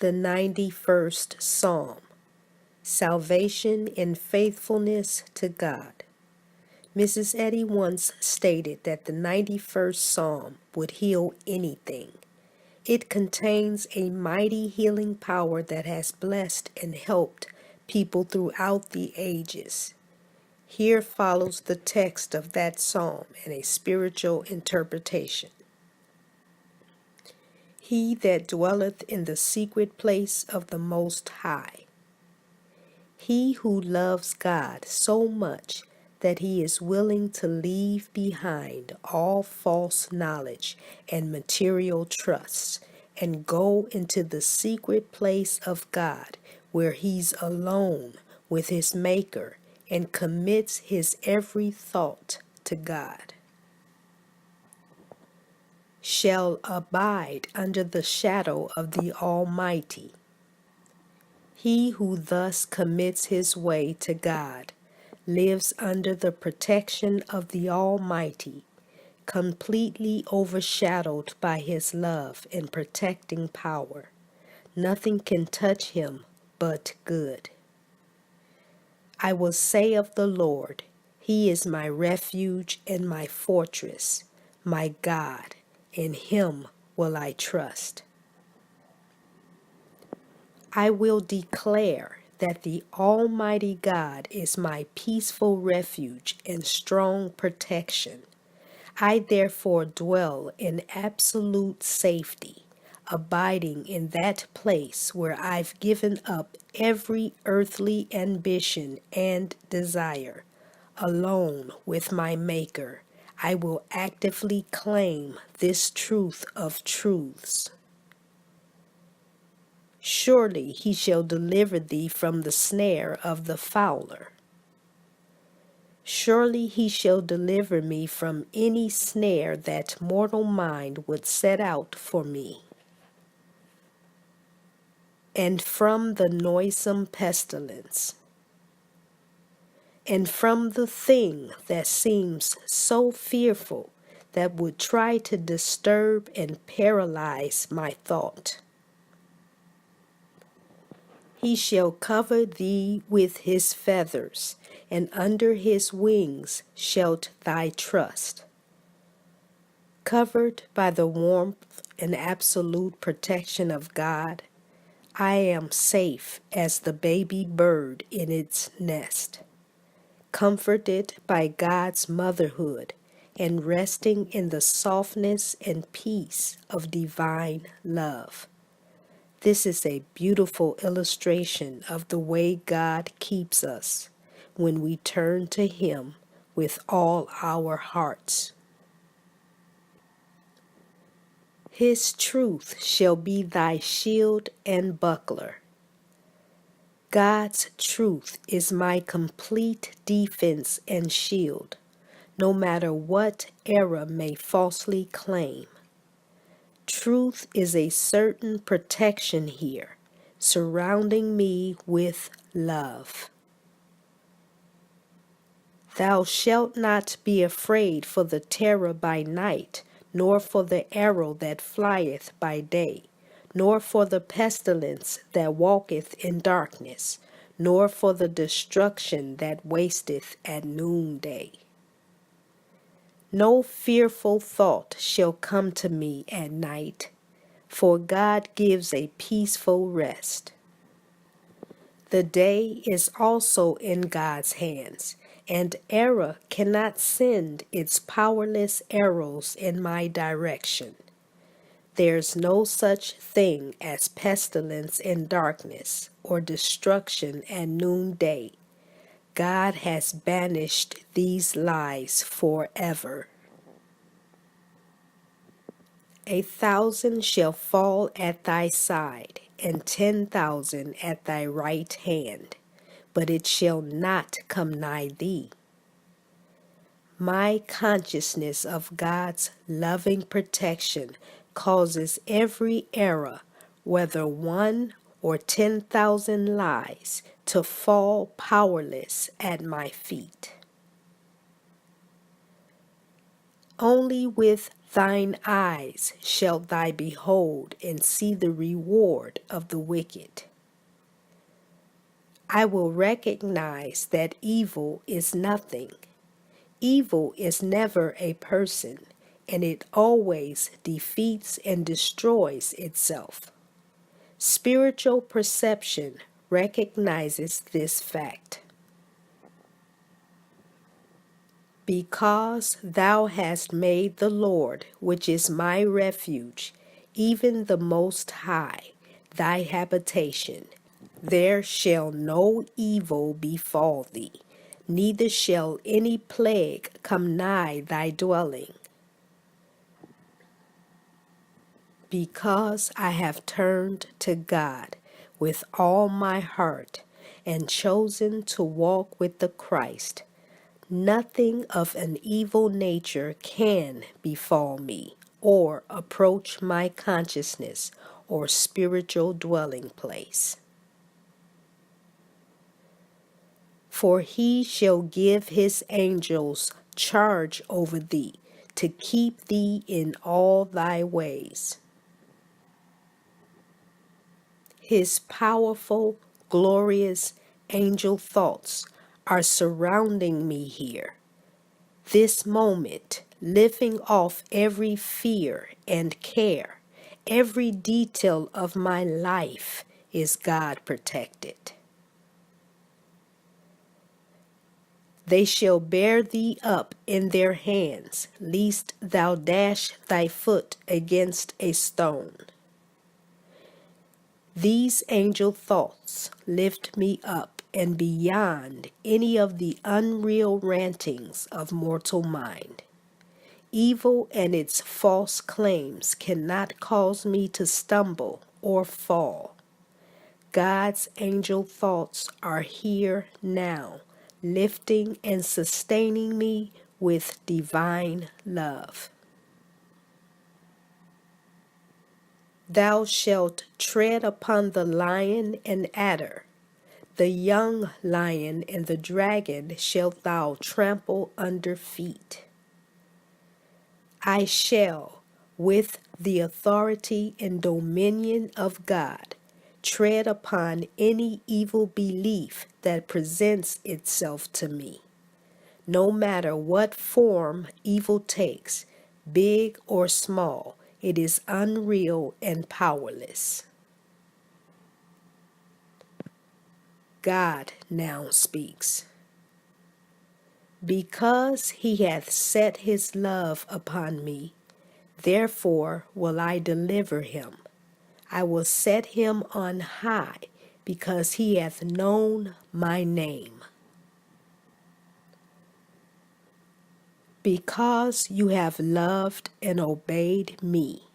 The 91st Psalm. Salvation and faithfulness to God. Mrs. Eddy once stated that the 91st Psalm would heal anything. It contains a mighty healing power that has blessed and helped people throughout the ages. Here follows the text of that psalm and a spiritual interpretation. He that dwelleth in the secret place of the Most High. He who loves God so much that he is willing to leave behind all false knowledge and material trusts and go into the secret place of God where he's alone with his Maker and commits his every thought to God, shall abide under the shadow of the Almighty. He who thus commits his way to God lives under the protection of the Almighty, completely overshadowed by his love and protecting power. Nothing can touch him but good. I will say of the Lord, He is my refuge and my fortress, my God, in Him will I trust. I will declare that the Almighty God is my peaceful refuge and strong protection. I therefore dwell in absolute safety, abiding in that place where I've given up every earthly ambition and desire. Alone with my Maker, I will actively claim this truth of truths. Surely he shall deliver thee from the snare of the fowler. Surely he shall deliver me from any snare that mortal mind would set out for me, and from the noisome pestilence, and from the thing that seems so fearful that would try to disturb and paralyze my thought. He shall cover thee with his feathers, and under his wings shalt thy trust. Covered by the warmth and absolute protection of God, I am safe as the baby bird in its nest, comforted by God's motherhood and resting in the softness and peace of divine love. This is a beautiful illustration of the way God keeps us when we turn to Him with all our hearts. His truth shall be thy shield and buckler. God's truth is my complete defense and shield, no matter what error may falsely claim. Truth is a certain protection here, surrounding me with love. Thou shalt not be afraid for the terror by night, nor for the arrow that flieth by day, nor for the pestilence that walketh in darkness, nor for the destruction that wasteth at noonday. No fearful thought shall come to me at night, for God gives a peaceful rest. The day is also in God's hands, and error cannot send its powerless arrows in my direction. There's no such thing as pestilence in darkness or destruction at noonday. God has banished these lies forever. 1,000 shall fall at thy side, and 10,000 at thy right hand, but it shall not come nigh thee. My consciousness of God's loving protection causes every error, whether 1 or 10,000 lies, to fall powerless at my feet. Only with Thine eyes shalt thou behold and see the reward of the wicked. I will recognize that evil is nothing. Evil is never a person, and it always defeats and destroys itself. Spiritual perception recognizes this fact. Because thou hast made the Lord, which is my refuge, even the Most High, thy habitation, there shall no evil befall thee, neither shall any plague come nigh thy dwelling. Because I have turned to God with all my heart and chosen to walk with the Christ, nothing of an evil nature can befall me or approach my consciousness or spiritual dwelling place. For he shall give his angels charge over thee, to keep thee in all thy ways. His powerful, glorious angel thoughts are surrounding me here, this moment, lifting off every fear and care. Every detail of my life is God protected. They shall bear thee up in their hands, lest thou dash thy foot against a stone. These angel thoughts lift me up and beyond any of the unreal rantings of mortal mind. Evil and its false claims cannot cause me to stumble or fall. God's angel thoughts are here now, lifting and sustaining me with divine love. Thou shalt tread upon the lion and adder. The young lion and the dragon shalt thou trample under feet. I shall, with the authority and dominion of God, tread upon any evil belief that presents itself to me. No matter what form evil takes, big or small, it is unreal and powerless. God now speaks. Because he hath set his love upon me, therefore will I deliver him. I will set him on high, because he hath known my name. Because you have loved and obeyed me,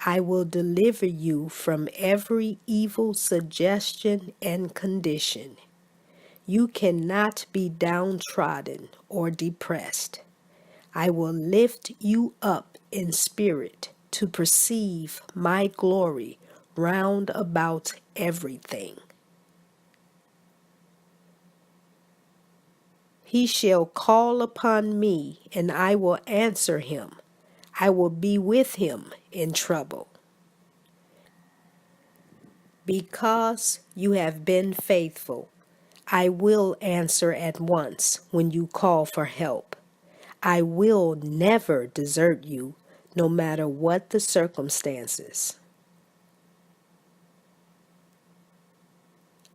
I will deliver you from every evil suggestion and condition. You cannot be downtrodden or depressed. I will lift you up in spirit to perceive my glory round about everything. He shall call upon me, and I will answer him. I will be with him in trouble. Because you have been faithful, I will answer at once when you call for help. I will never desert you, no matter what the circumstances.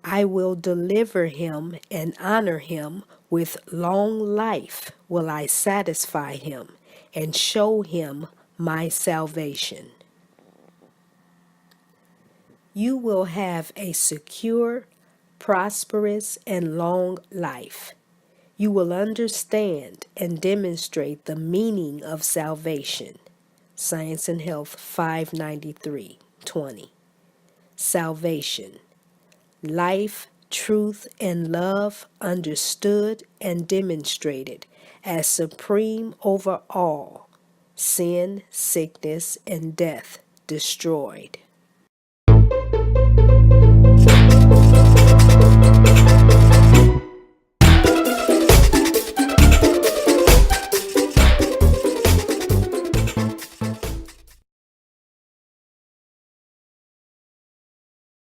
I will deliver him and honor him. With long life will I satisfy him and show him my salvation. You will have a secure, prosperous, and long life. You will understand and demonstrate the meaning of salvation. Science and Health 593:20. Salvation. Life, truth, and love understood and demonstrated as supreme over all. Sin, sickness, and death destroyed.